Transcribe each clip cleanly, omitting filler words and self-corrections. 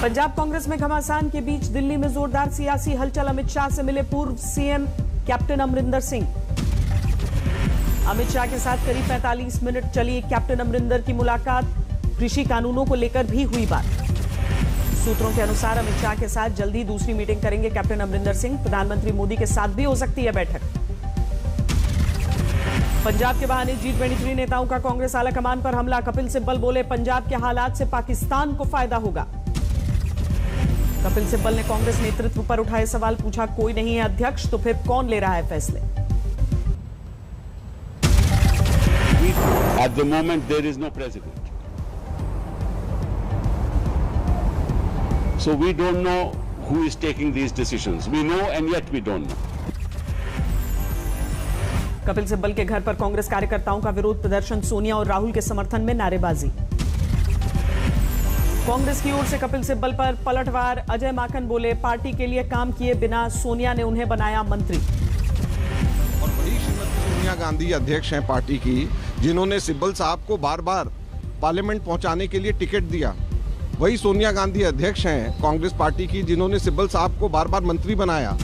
पंजाब कांग्रेस में घमासान के बीच दिल्ली में जोरदार सियासी हलचल। अमित शाह से मिले पूर्व सीएम कैप्टन अमरिंदर सिंह। अमित शाह के साथ करीब 45 मिनट चली कैप्टन अमरिंदर की मुलाकात। कृषि कानूनों को लेकर भी हुई बात। सूत्रों के अनुसार अमित शाह के साथ जल्दी दूसरी मीटिंग करेंगे कैप्टन अमरिंदर सिंह। प्रधानमंत्री मोदी के साथ भी हो सकती है बैठक। पंजाब के बहाने G23 नेताओं का कांग्रेस आलाकमान पर हमला। कपिल सिब्बल बोले पंजाब के हालात से पाकिस्तान को फायदा होगा। कपिल सिब्बल ने कांग्रेस नेतृत्व पर उठाए सवाल। पूछा कोई नहीं है अध्यक्ष तो फिर कौन ले रहा है फैसले। At the moment there is no president. So we don't know who is taking these decisions. We know and yet we don't know. Kapil Sibal के घर पर कांग्रेस कार्यकर्ताओं का विरोध प्रदर्शन। सोनिया और राहुल के समर्थन में नारेबाजी। कांग्रेस की ओर से कपिल सिब्बल पर पलटवार। अजय माकन बोले पार्टी के लिए काम किए बिना सोनिया ने उन्हें बनाया मंत्री। और बड़ी श्रीमती सोनिया गांधी अध्यक्ष हैं पार्टी की, जिन्होंने सिब्बल साहब को बार बार पार्लियामेंट पहुंचाने के लिए टिकट दिया। वही सोनिया गांधी अध्यक्ष हैं कांग्रेस पार्टी की, जिन्होंने सिब्बल साहब को बार बार मंत्री बनाया।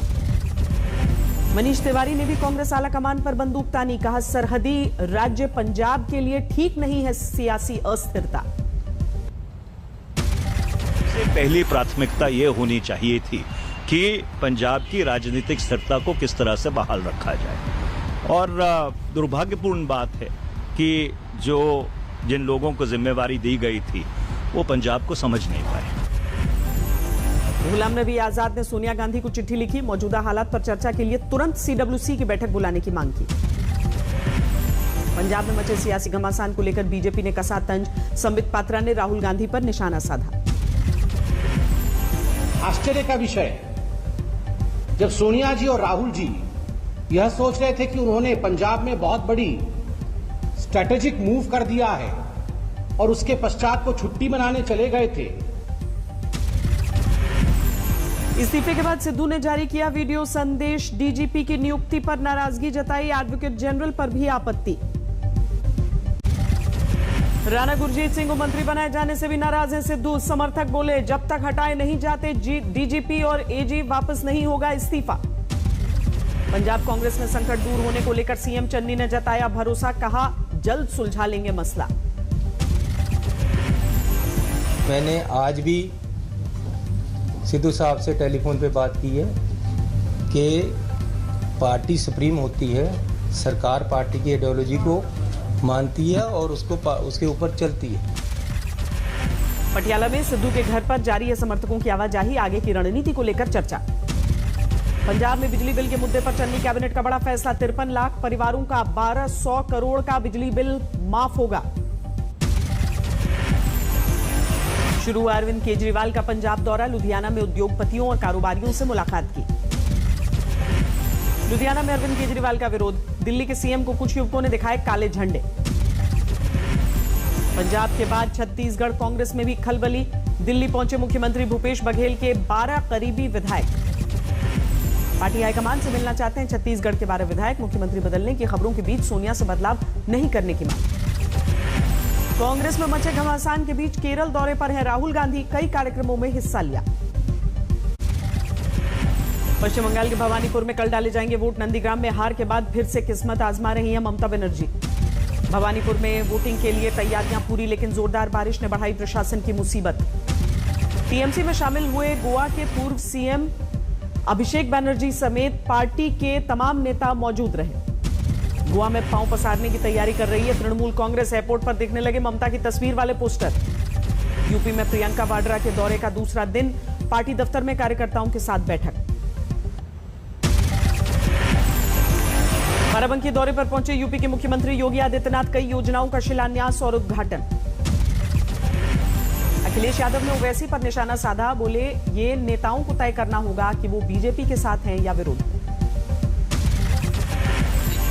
मनीष तिवारी ने भी कांग्रेस आलाकमान पर बंदूक तानी। कहा सरहदी राज्य पंजाब के लिए ठीक नहीं है सियासी अस्थिरता। पहली प्राथमिकता यह होनी चाहिए थी कि पंजाब की राजनीतिक स्थिरता को किस तरह से बहाल रखा जाए। और दुर्भाग्यपूर्ण बात है कि जिन लोगों को जिम्मेवारी दी गई थी वो पंजाब को समझ नहीं पाए। गुलाम नबी आजाद ने सोनिया गांधी को चिट्ठी लिखी। मौजूदा हालात पर चर्चा के लिए तुरंत CWC की बैठक बुलाने की मांग की। पंजाब में मचे सियासी घमासान को लेकर बीजेपी ने कसा तंज। संबित पात्रा ने राहुल गांधी पर निशाना साधा। आश्चर्य का विषय जब सोनिया जी और राहुल जी यह सोच रहे थे कि उन्होंने पंजाब में बहुत बड़ी स्ट्रैटेजिक मूव कर दिया है और उसके पश्चात वो छुट्टी मनाने चले गए थे। इस्तीफे के बाद सिद्धू ने जारी किया वीडियो संदेश। डीजीपी की नियुक्ति पर नाराजगी जताई। एडवोकेट जनरल पर भी आपत्ति। राणा गुरजीत सिंह को मंत्री बनाए जाने से भी नाराज हैं सिद्धू। समर्थक बोले जब तक हटाए नहीं जाते डीजीपी और एजी वापस नहीं होगा इस्तीफा। पंजाब कांग्रेस में संकट दूर होने को लेकर सीएम चन्नी ने जताया भरोसा। कहा जल्द सुलझा लेंगे मसला। मैंने आज भी सिद्धू साहब से टेलीफोन पे बात की है कि पार्टी सुप्रीम होती है, सरकार पार्टी की आइडियोलॉजी को मानती है और उसके ऊपर चलती है। पटियाला में सिद्धू के घर पर जारी है समर्थकों की आवाजाही। आगे की रणनीति को लेकर चर्चा। पंजाब में बिजली बिल के मुद्दे पर चन्नी कैबिनेट का बड़ा फैसला। 53 लाख परिवारों का 1200 करोड़ का बिजली बिल माफ होगा। शुरू अरविंद केजरीवाल का पंजाब दौरा। लुधियाना में उद्योगपतियों और कारोबारियों से मुलाकात की। लुधियाना में अरविंद केजरीवाल का विरोध। दिल्ली के सीएम को कुछ युवकों ने दिखाए काले झंडे। पंजाब के बाद छत्तीसगढ़ कांग्रेस में भी खलबली। दिल्ली पहुंचे मुख्यमंत्री भूपेश बघेल के 12 करीबी विधायक। पार्टी हाईकमान से मिलना चाहते हैं छत्तीसगढ़ के 12 विधायक। मुख्यमंत्री बदलने की खबरों के बीच सोनिया से बदलाव नहीं करने की मांग। कांग्रेस में मचे घमासान के बीच केरल दौरे पर हैं राहुल गांधी। कई कार्यक्रमों में हिस्सा लिया। पश्चिम बंगाल के भवानीपुर में कल डाले जाएंगे वोट। नंदीग्राम में हार के बाद फिर से किस्मत आजमा रही हैं ममता बनर्जी। भवानीपुर में वोटिंग के लिए तैयारियां पूरी, लेकिन जोरदार बारिश ने बढ़ाई प्रशासन की मुसीबत। टीएमसी में शामिल हुए गोवा के पूर्व सीएम अभिषेक बनर्जी समेत पार्टी के तमाम नेता मौजूद रहे। गोवा में पांव पसारने की तैयारी कर रही है तृणमूल कांग्रेस। एयरपोर्ट पर दिखने लगे ममता की तस्वीर वाले पोस्टर। यूपी में प्रियंका वाड्रा के दौरे का दूसरा दिन। पार्टी दफ्तर में कार्यकर्ताओं के साथ बैठक। बाराबंकी दौरे पर पहुंचे यूपी के मुख्यमंत्री योगी आदित्यनाथ। कई योजनाओं का शिलान्यास और उद्घाटन। अखिलेश यादव ने ओवैसी पर निशाना साधा। बोले ये नेताओं को तय करना होगा कि वो बीजेपी के साथ हैं या विरोध।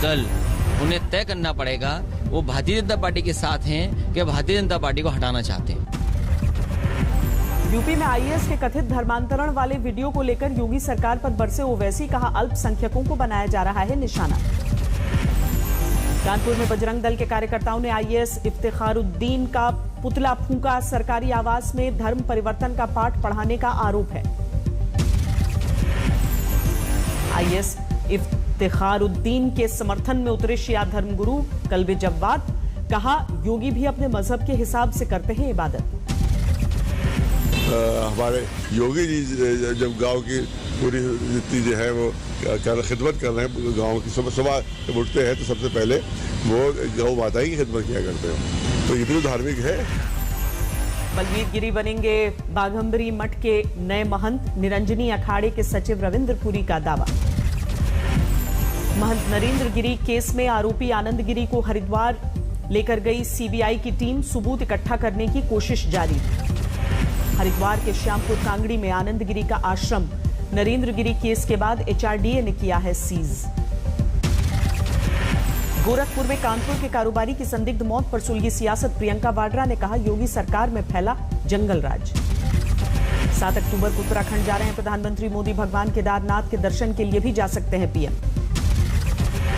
कल उन्हें तय करना पड़ेगा वो भारतीय जनता पार्टी के साथ हैं कि भारतीय जनता पार्टी को हटाना चाहते हैं। यूपी में आईएएस के कथित धर्मांतरण वाले वीडियो को लेकर योगी सरकार पर बरसे ओवैसी। कहा अल्पसंख्यकों को बनाया जा रहा है निशाना। कानपुर में बजरंग दल के कार्यकर्ताओं ने आईएएस इफ्तिखारुद्दीन का पुतला फूंका। सरकारी आवास में धर्म परिवर्तन का पाठ पढ़ाने का आरोप है। आईएएस इफ्तिखारुद्दीन के समर्थन में उतरे शिया धर्मगुरु कल्बे जव्वाद। कहा, योगी भी अपने मजहब के हिसाब से करते हैं इबादत। हमारे योगी जी जब गांव की पूरी जितनी जो है वो खिदमत कर रहे हैं, गांव की सुबह जब उठते हैं तो सबसे पहले वो गौ माता की खिदमत किया करते हैं, तो ये भी धार्मिक है। बलवीर गिरी बनेंगे बाघंबरी मठ के नए महंत। निरंजनी अखाड़े के सचिव रविंद्र पुरी का दावा। महंत नरेंद्र गिरी केस में आरोपी आनंद गिरी को हरिद्वार लेकर गई सीबीआई की टीम। सबूत इकट्ठा करने की कोशिश जारी। हरिद्वार के श्यामपुर कांगड़ी में आनंद गिरी का आश्रम। नरेंद्र गिरी केस के बाद एचआरडीए ने किया है सीज। गोरखपुर में कानपुर के कारोबारी की संदिग्ध मौत पर सुलगी सियासत। प्रियंका वाड्रा ने कहा, योगी सरकार में फैला जंगल राज। 7 अक्टूबर को उत्तराखंड जा रहे हैं प्रधानमंत्री मोदी। भगवान केदारनाथ के दर्शन के लिए भी जा सकते हैं पीएम।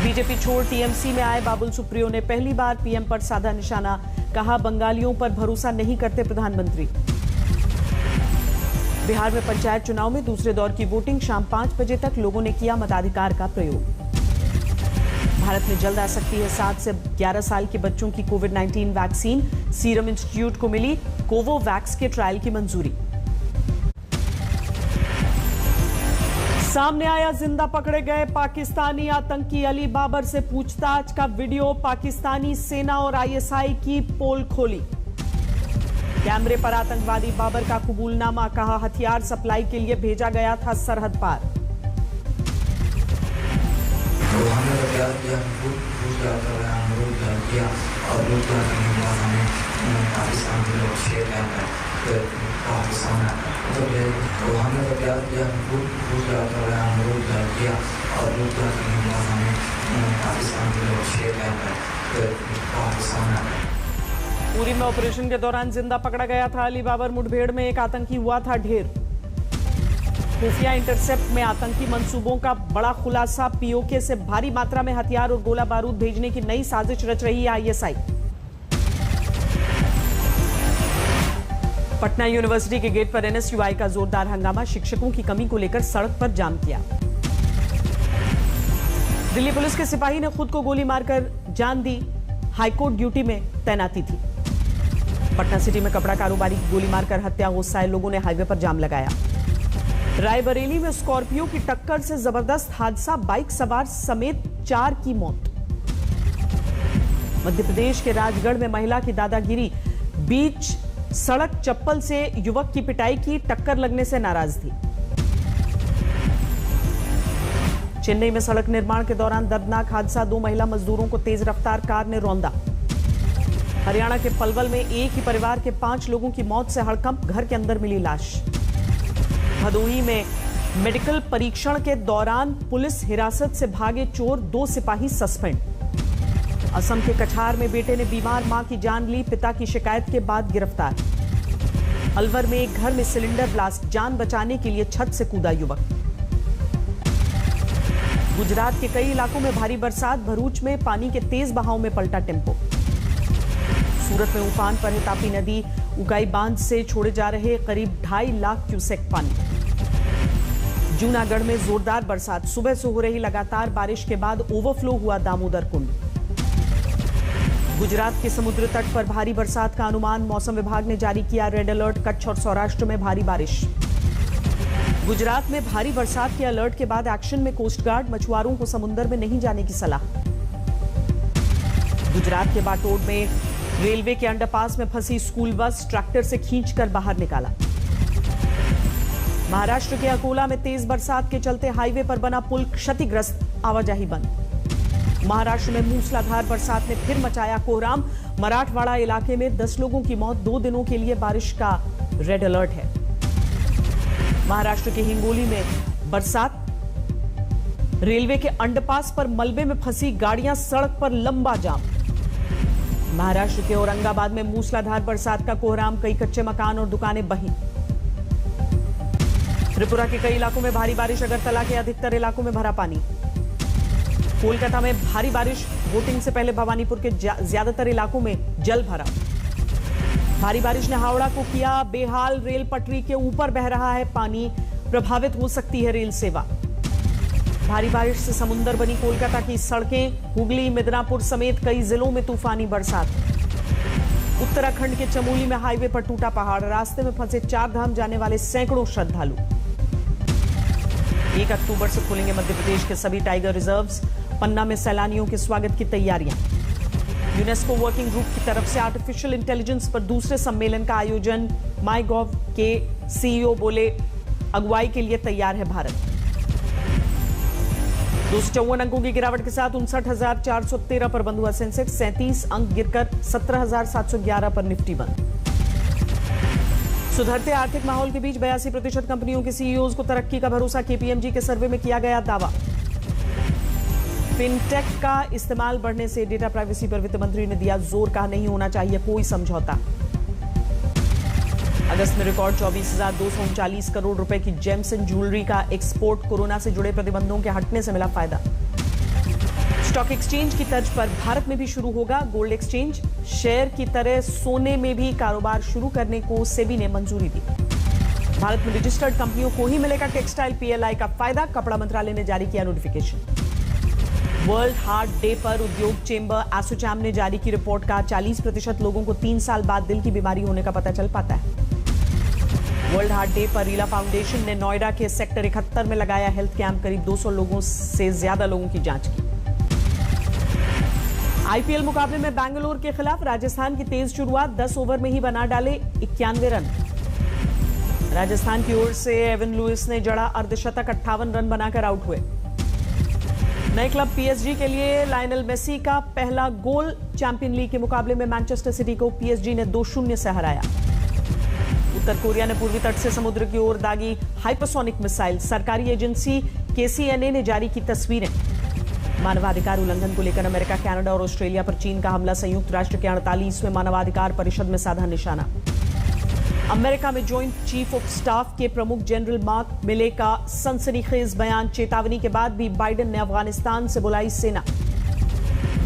बीजेपी छोड़ टीएमसी में आए बाबुल सुप्रियो ने पहली बार पीएम पर साधा निशाना। कहा, बंगालियों पर भरोसा नहीं करते प्रधानमंत्री। बिहार में पंचायत चुनाव में दूसरे दौर की वोटिंग। शाम 5 बजे तक लोगों ने किया मताधिकार का प्रयोग। भारत में जल्द आ सकती है 7 से 11 साल के बच्चों की कोविड-19 वैक्सीन। सीरम इंस्टीट्यूट को मिली कोवोवैक्स के ट्रायल की मंजूरी। सामने आया जिंदा पकड़े गए पाकिस्तानी आतंकी अली बाबर से पूछताछ का वीडियो। पाकिस्तानी सेना और आईएसआई की पोल खोली। कैमरे पर आतंकवादी बाबर का कबूलनामा। कहा, हथियार सप्लाई के लिए भेजा गया था सरहद पार। पूरी में ऑपरेशन के दौरान जिंदा पकड़ा गया था अली बाबर। मुठभेड़ में एक आतंकी हुआ था ढेर। खुफिया इंटरसेप्ट में आतंकी मंसूबों का बड़ा खुलासा। पीओके से भारी मात्रा में हथियार और गोला बारूद भेजने की नई साजिश रच रही है आईएसआई। पटना यूनिवर्सिटी के गेट पर एनएसयूआई का जोरदार हंगामा। शिक्षकों की कमी को लेकर सड़क पर जाम किया। दिल्ली पुलिस के सिपाही ने खुद को गोली मारकर जान दी। हाईकोर्ट ड्यूटी में तैनाती थी। पटना सिटी में कपड़ा कारोबारी की गोली मारकर हत्या। गुस्साए लोगों ने हाईवे पर जाम लगाया। रायबरेली में स्कॉर्पियो की टक्कर से जबरदस्त हादसा। बाइक सवार समेत 4 की मौत। मध्य प्रदेश के राजगढ़ में महिला की दादागिरी। बीच सड़क चप्पल से युवक की पिटाई की। टक्कर लगने से नाराज थी। चेन्नई में सड़क निर्माण के दौरान दर्दनाक हादसा। 2 महिला मजदूरों को तेज रफ्तार कार ने रौंदा। हरियाणा के पलवल में एक ही परिवार के 5 लोगों की मौत से हड़कंप। घर के अंदर मिली लाश। भदोही में मेडिकल परीक्षण के दौरान पुलिस हिरासत से भागे चोर। 2 सिपाही सस्पेंड। असम के कछार में बेटे ने बीमार मां की जान ली। पिता की शिकायत के बाद गिरफ्तार। अलवर में एक घर में सिलेंडर ब्लास्ट। जान बचाने के लिए छत से कूदा युवक। गुजरात के कई इलाकों में भारी बरसात। भरूच में पानी के तेज बहाव में पलटा टेम्पो। सूरत में उफान पर है तापी नदी। उकाई बांध से छोड़े जा रहे करीब 2.5 लाख क्यूसेक पानी। जूनागढ़ में जोरदार बरसात। सुबह से हो रही लगातार बारिश के बाद ओवरफ्लो हुआ दामोदर कुंड। गुजरात के समुद्र तट पर भारी बरसात का अनुमान। मौसम विभाग ने जारी किया रेड अलर्ट। कच्छ और सौराष्ट्र में भारी बारिश। गुजरात में भारी बरसात के अलर्ट के बाद एक्शन में कोस्ट गार्ड। मछुआरों को समुद्र में नहीं जाने की सलाह। गुजरात के बाटोड में रेलवे के अंडरपास में फंसी स्कूल बस। ट्रैक्टर से खींचकर बाहर निकाला। महाराष्ट्र के अकोला में तेज बरसात के चलते हाईवे पर बना पुल क्षतिग्रस्त। आवाजाही बंद। महाराष्ट्र में मूसलाधार बरसात ने फिर मचाया कोहराम। मराठवाड़ा इलाके में 10 लोगों की मौत। 2 दिनों के लिए बारिश का रेड अलर्ट है। महाराष्ट्र के हिंगोली में बरसात। रेलवे के अंडरपास पर मलबे में फंसी गाड़ियां। सड़क पर लंबा जाम। महाराष्ट्र के औरंगाबाद में मूसलाधार बरसात का कोहराम। कई कच्चे मकान और दुकानें बही। त्रिपुरा के कई इलाकों में भारी बारिश। अगरतला के अधिकतर इलाकों में भरा पानी। कोलकाता में भारी बारिश, वोटिंग से पहले भवानीपुर के ज्यादातर इलाकों में जल भरा। भारी बारिश ने हावड़ा को किया बेहाल, रेल पटरी के ऊपर बह रहा है पानी, प्रभावित हो सकती है रेल सेवा। भारी बारिश से समुंदर बनी कोलकाता की सड़कें, हुगली, मिदनापुर समेत कई जिलों में तूफानी बरसात। उत्तराखंड के चमोली में हाईवे पर टूटा पहाड़, रास्ते में फंसे 4 धाम जाने वाले सैकड़ों श्रद्धालु। 1 अक्टूबर से खुलेंगे मध्य प्रदेश के सभी टाइगर रिजर्व्स, पन्ना में सैलानियों के स्वागत की तैयारियां। यूनेस्को वर्किंग ग्रुप की तरफ से आर्टिफिशियल इंटेलिजेंस पर दूसरे सम्मेलन का आयोजन, माईगॉव के सीईओ बोले अगुवाई के लिए तैयार है भारत। 254 अंकों की गिरावट के साथ 59,413 पर बंद हुआ सेंसेक्स, 37 अंक गिरकर 17,711 पर निफ्टी बंद। सुधरते आर्थिक माहौल के बीच 82% कंपनियों के सीईओज को तरक्की का भरोसा, केपीएमजी के सर्वे में किया गया दावा। फिनटेक का इस्तेमाल बढ़ने से डेटा प्राइवेसी पर वित्त मंत्री ने दिया जोर, कहा नहीं होना चाहिए कोई समझौता। अगस्त में रिकॉर्ड 24,239 करोड़ रुपए की जेम्स एंड ज्वेलरी का एक्सपोर्ट, कोरोना से जुड़े प्रतिबंधों के हटने से मिला फायदा। स्टॉक एक्सचेंज की तर्ज पर भारत में भी शुरू होगा गोल्ड एक्सचेंज, शेयर की तरह सोने में भी कारोबार शुरू करने को सेबी ने मंजूरी दी। भारत में रजिस्टर्ड कंपनियों को ही मिलेगा टेक्सटाइल पीएलआई का फायदा, कपड़ा मंत्रालय ने जारी किया नोटिफिकेशन। वर्ल्ड हार्ट डे पर उद्योग चेंबर एसोचैम ने जारी की रिपोर्ट का 40% लोगों को 3 साल बाद दिल की बीमारी होने का पता चल पाता है। वर्ल्ड हार्ट डे पर रीला फाउंडेशन ने नोएडा के सेक्टर 71 में लगाया हेल्थ कैंप, करीब 200 लोगों से ज्यादा लोगों की जांच की। आईपीएल मुकाबले में बेंगलुरु के खिलाफ राजस्थान की तेज शुरुआत, 10 ओवर में ही बना डाले 91 रन। राजस्थान की ओर से एवन लुइस ने जड़ा अर्धशतक, 58 रन बनाकर आउट हुए। नए क्लब पीएसजी के लिए लायनल मेसी का पहला गोल, चैंपियन लीग के मुकाबले में मैनचेस्टर सिटी को पीएसजी ने 2-0 से हराया। उत्तर कोरिया ने पूर्वी तट से समुद्र की ओर दागी हाइपरसोनिक मिसाइल, सरकारी एजेंसी केसीएनए ने जारी की तस्वीरें। मानवाधिकार उल्लंघन को लेकर अमेरिका, कनाडा और ऑस्ट्रेलिया पर चीन का हमला, संयुक्त राष्ट्र के 48वें मानवाधिकार परिषद में साधा निशाना। अमेरिका में जॉइंट चीफ ऑफ स्टाफ के प्रमुख जनरल मार्क मिले का सनसनीखेज बयान, चेतावनी के बाद भी बाइडेन ने अफगानिस्तान से बुलाई सेना।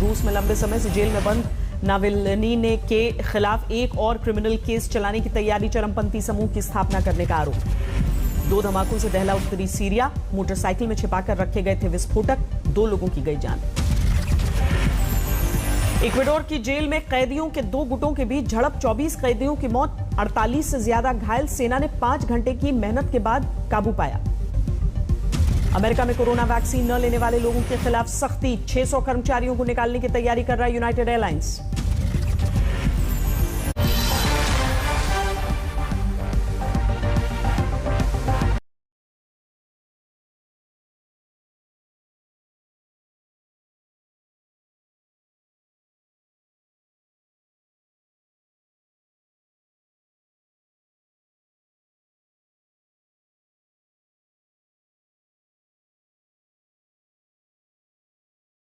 रूस में लंबे समय से जेल में बंद नावल्नी ने के खिलाफ एक और क्रिमिनल केस चलाने की तैयारी, चरमपंथी समूह की स्थापना करने का आरोप। 2 धमाकों से दहला उत्तरी सीरिया, मोटरसाइकिल में छिपाकर रखे गए थे विस्फोटक, 2 लोगों की गई जान। इक्वाडोर की जेल में कैदियों के 2 गुटों के बीच झड़प, 24 कैदियों की मौत, 48 से ज्यादा घायल, सेना ने 5 घंटे की मेहनत के बाद काबू पाया। अमेरिका में कोरोना वैक्सीन न लेने वाले लोगों के खिलाफ सख्ती, 600 कर्मचारियों को निकालने की तैयारी कर रहा है यूनाइटेड एयरलाइंस।